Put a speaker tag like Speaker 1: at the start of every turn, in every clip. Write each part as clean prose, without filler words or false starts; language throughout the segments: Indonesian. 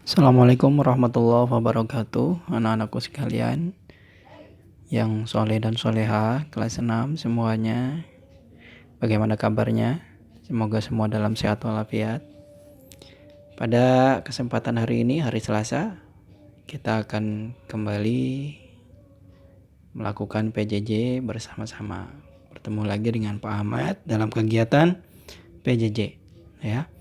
Speaker 1: Assalamualaikum warahmatullahi wabarakatuh. Anak-anakku sekalian yang soleh dan soleha kelas 6 semuanya, bagaimana kabarnya? Semoga semua dalam sehat walafiat. Pada kesempatan hari ini, hari Selasa, kita akan kembali melakukan PJJ bersama-sama. Bertemu lagi dengan Pak Ahmad dalam kegiatan PJJ, ya.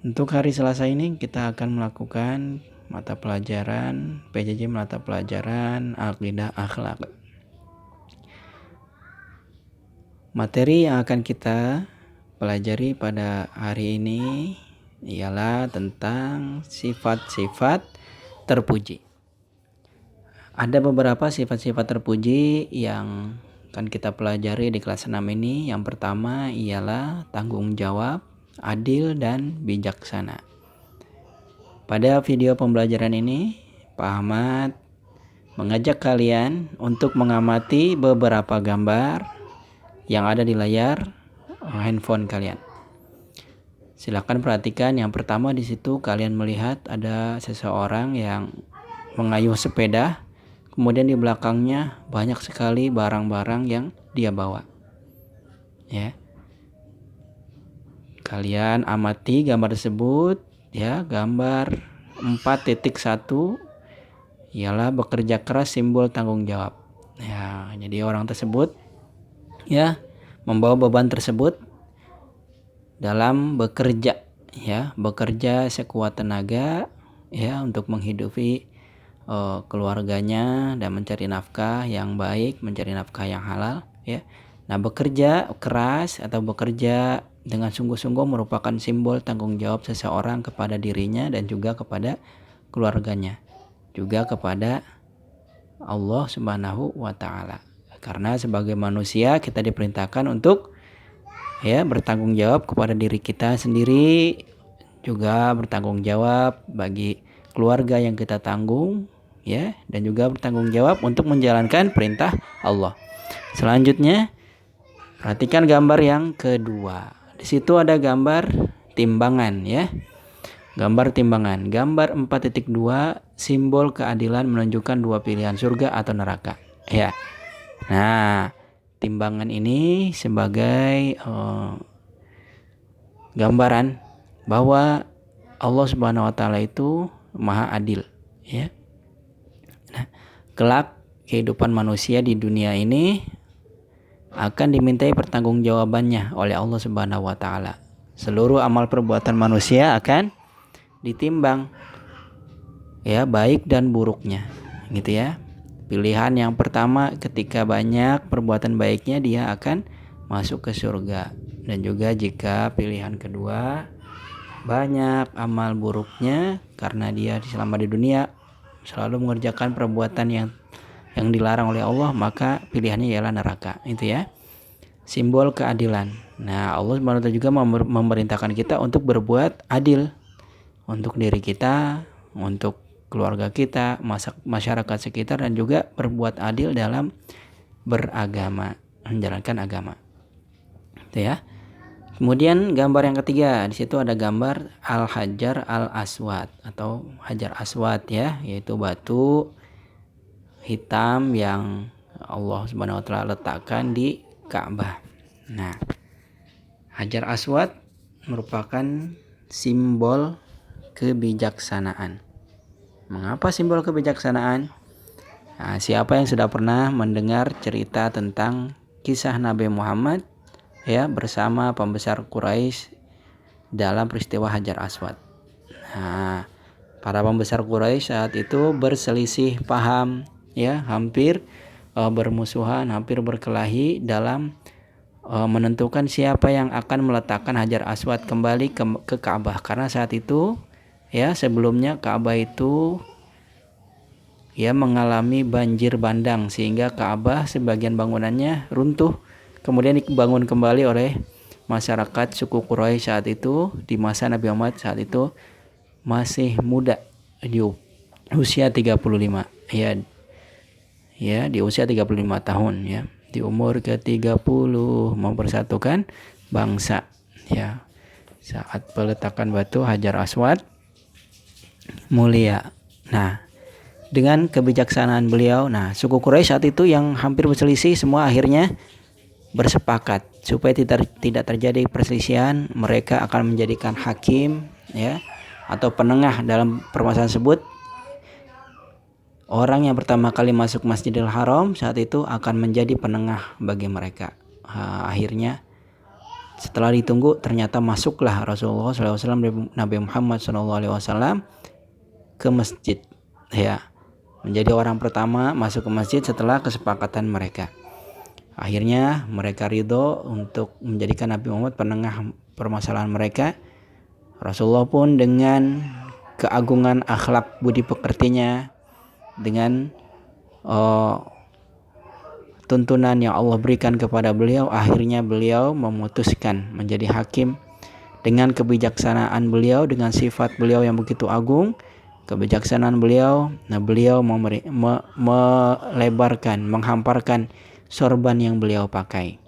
Speaker 1: Untuk hari Selasa ini kita akan melakukan mata pelajaran PJJ, mata pelajaran akidah akhlak. Materi yang akan kita pelajari pada hari ini ialah tentang sifat-sifat terpuji. Ada beberapa sifat-sifat terpuji yang akan kita pelajari di kelas 6 ini. Yang pertama ialah tanggung jawab, adil, dan bijaksana. Pada video pembelajaran ini, Pak Ahmad mengajak kalian untuk mengamati beberapa gambar yang ada di layar handphone kalian. Silakan perhatikan. Yang pertama, di situ kalian melihat ada seseorang yang mengayuh sepeda, kemudian di belakangnya banyak sekali barang-barang yang dia bawa. Ya. Kalian amati gambar tersebut, ya. Gambar 4.1 ialah bekerja keras, simbol tanggung jawab. Ya, jadi orang tersebut ya membawa beban tersebut dalam bekerja, ya, bekerja sekuat tenaga, ya, untuk menghidupi keluarganya dan mencari nafkah yang baik, mencari nafkah yang halal, ya. Nah, bekerja keras atau bekerja dengan sungguh-sungguh merupakan simbol tanggung jawab seseorang kepada dirinya dan juga kepada keluarganya, juga kepada Allah Subhanahu wa Ta'ala. Karena sebagai manusia kita diperintahkan untuk bertanggung jawab kepada diri kita sendiri, juga bertanggung jawab bagi keluarga yang kita tanggung, ya, dan juga bertanggung jawab untuk menjalankan perintah Allah. Selanjutnya, perhatikan gambar yang kedua. Di situ ada gambar timbangan, ya. Gambar timbangan. Gambar 4.2, simbol keadilan menunjukkan dua pilihan, surga atau neraka. Ya. Nah, timbangan ini sebagai gambaran bahwa Allah Subhanahu wa Ta'ala itu Maha Adil, ya. Nah, kelak kehidupan manusia di dunia ini akan dimintai pertanggungjawabannya oleh Allah Subhanahu wa Ta'ala. Seluruh amal perbuatan manusia akan ditimbang, ya, baik dan buruknya, gitu ya. Pilihan yang pertama, ketika banyak perbuatan baiknya dia akan masuk ke surga, dan juga jika pilihan kedua banyak amal buruknya karena dia selama di dunia selalu mengerjakan perbuatan yang dilarang oleh Allah, maka pilihannya ialah neraka. Itu ya, simbol keadilan. Nah, Allah Subhanahu wa Ta'ala juga memerintahkan kita untuk berbuat adil untuk diri kita, untuk keluarga kita, masyarakat sekitar, dan juga berbuat adil dalam beragama, menjalankan agama. Itu ya. Kemudian gambar yang ketiga, di situ ada gambar Al-Hajar Al-Aswad atau Hajar Aswad, ya, yaitu batu hitam yang Allah Subhanahu wa Ta'ala letakkan di Ka'bah. Nah, Hajar Aswad merupakan simbol kebijaksanaan. Mengapa simbol kebijaksanaan? Nah, siapa yang sudah pernah mendengar cerita tentang kisah Nabi Muhammad, ya, bersama pembesar Quraisy dalam peristiwa Hajar Aswad? Nah, para pembesar Quraisy saat itu berselisih paham, ya, hampir bermusuhan, hampir berkelahi dalam menentukan siapa yang akan meletakkan Hajar Aswad kembali ke Ka'bah. Karena saat itu, ya, sebelumnya Ka'bah itu ya mengalami banjir bandang sehingga Ka'bah sebagian bangunannya runtuh, kemudian dibangun kembali oleh masyarakat suku Quraisy saat itu di masa Nabi Muhammad saat itu masih muda, di usia 35, ya. Ya, di usia 35 tahun, ya. Di umur ke-30 mempersatukan bangsa, ya. Saat peletakan batu Hajar Aswad, mulia. Nah, dengan kebijaksanaan beliau, nah suku Quraisy saat itu yang hampir berselisih semua akhirnya bersepakat supaya tidak terjadi perselisihan, mereka akan menjadikan hakim ya atau penengah dalam permasalahan tersebut. Orang yang pertama kali masuk Masjidil Haram saat itu akan menjadi penengah bagi mereka. Akhirnya setelah ditunggu ternyata masuklah Rasulullah SAW, Nabi Muhammad SAW ke masjid ya, menjadi orang pertama masuk ke masjid setelah kesepakatan mereka. Akhirnya mereka ridho untuk menjadikan Nabi Muhammad penengah permasalahan mereka. Rasulullah pun dengan keagungan akhlak budi pekertinya, dengan tuntunan yang Allah berikan kepada beliau, akhirnya beliau memutuskan menjadi hakim. Dengan kebijaksanaan beliau, dengan sifat beliau yang begitu agung, kebijaksanaan beliau, nah beliau melebarkan, menghamparkan sorban yang beliau pakai.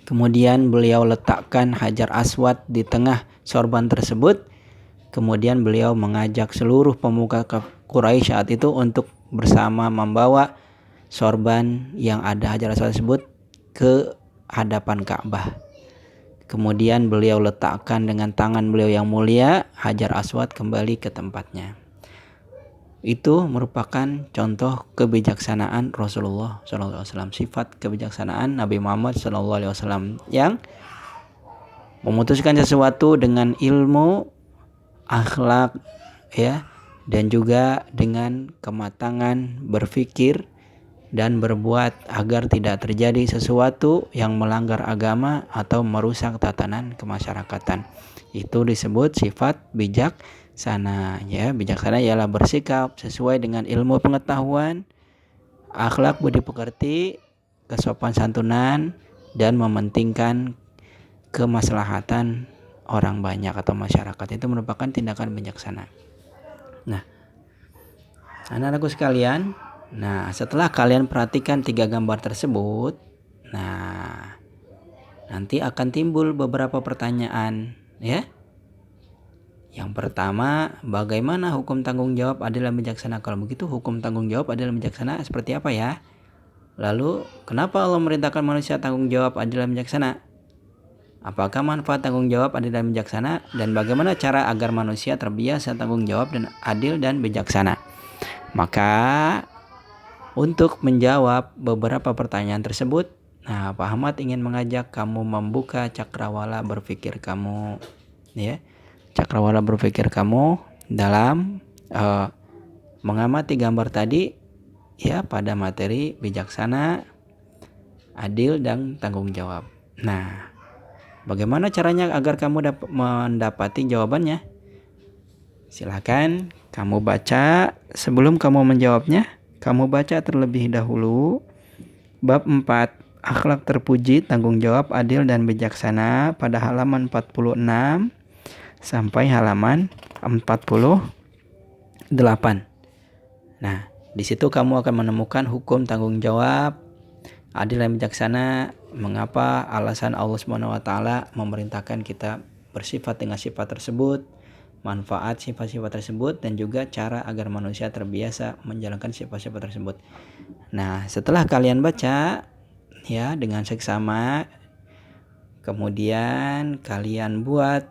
Speaker 1: Kemudian beliau letakkan Hajar Aswad di tengah sorban tersebut. Kemudian beliau mengajak seluruh pemuka Quraisy saat itu untuk bersama membawa sorban yang ada Hajar Aswad tersebut ke hadapan Ka'bah. Kemudian beliau letakkan dengan tangan beliau yang mulia, Hajar Aswad kembali ke tempatnya. Itu merupakan contoh kebijaksanaan Rasulullah SAW, sifat kebijaksanaan Nabi Muhammad SAW yang memutuskan sesuatu dengan ilmu, akhlak ya, dan juga dengan kematangan berpikir dan berbuat agar tidak terjadi sesuatu yang melanggar agama atau merusak tatanan kemasyarakatan. Itu disebut sifat bijaksana ya. Bijaksana ialah bersikap sesuai dengan ilmu pengetahuan, akhlak budi pekerti, kesopan santunan, dan mementingkan kemaslahatan orang banyak atau masyarakat. Itu merupakan tindakan bijaksana. Nah, anak-anakku sekalian, nah setelah kalian perhatikan 3 gambar tersebut, nah nanti akan timbul beberapa pertanyaan ya. Yang pertama, bagaimana hukum tanggung jawab adil dan bijaksana? Kalau begitu hukum tanggung jawab adil dan bijaksana seperti apa ya? Lalu kenapa Allah merintahkan manusia tanggung jawab adil dan bijaksana? Apakah manfaat tanggung jawab adil dan bijaksana? Dan bagaimana cara agar manusia terbiasa tanggung jawab dan adil dan bijaksana? Maka untuk menjawab beberapa pertanyaan tersebut, nah Pak Ahmad ingin mengajak kamu membuka cakrawala berpikir kamu ya. Cakrawala berpikir kamu dalam mengamati gambar tadi ya pada materi bijaksana, adil, dan tanggung jawab. Nah, bagaimana caranya agar kamu mendapati jawabannya? Silakan kamu baca. Sebelum kamu menjawabnya, kamu baca terlebih dahulu bab 4 akhlak terpuji, tanggung jawab adil dan bijaksana pada halaman 46 sampai halaman 48. Nah, di situ kamu akan menemukan hukum tanggung jawab adil dan bijaksana, mengapa alasan Allah SWT memerintahkan kita bersifat dengan sifat tersebut, manfaat sifat-sifat tersebut, dan juga cara agar manusia terbiasa menjalankan sifat-sifat tersebut. Nah, setelah kalian baca ya dengan seksama, kemudian kalian buat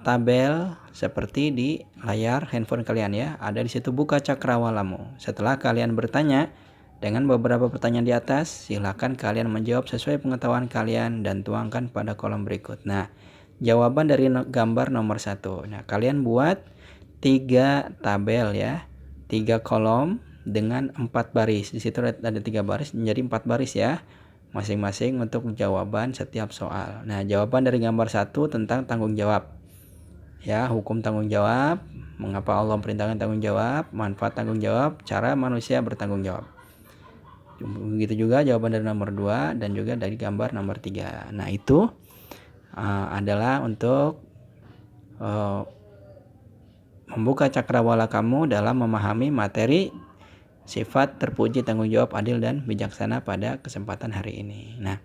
Speaker 1: tabel seperti di layar handphone kalian ya. Ada di situ buka cakrawalamu. Setelah kalian bertanya dengan beberapa pertanyaan di atas, silakan kalian menjawab sesuai pengetahuan kalian dan tuangkan pada kolom berikut. Nah, jawaban dari gambar nomor 1. Nah, kalian buat 3 tabel ya. 3 kolom dengan 4 baris. Di situ ada 3 baris menjadi 4 baris ya. Masing-masing untuk jawaban setiap soal. Nah, jawaban dari gambar 1 tentang tanggung jawab. Ya, hukum tanggung jawab, mengapa Allah perintahkan tanggung jawab, manfaat tanggung jawab, cara manusia bertanggung jawab. Begitu juga jawaban dari nomor 2 dan juga dari gambar nomor 3. Nah, itu adalah untuk membuka cakrawala kamu dalam memahami materi sifat terpuji, tanggung jawab, adil, dan bijaksana pada kesempatan hari ini. Nah,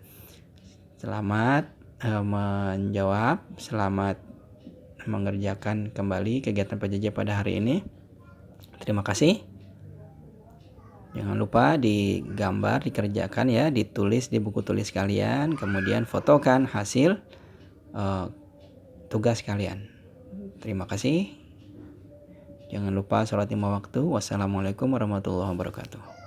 Speaker 1: selamat menjawab, selamat mengerjakan kembali kegiatan PJJ pada hari ini. Terima kasih. Jangan lupa digambar, dikerjakan ya, ditulis di buku tulis kalian, kemudian fotokan hasil tugas kalian. Terima kasih. Jangan lupa sholat 5 waktu. Wassalamualaikum warahmatullahi wabarakatuh.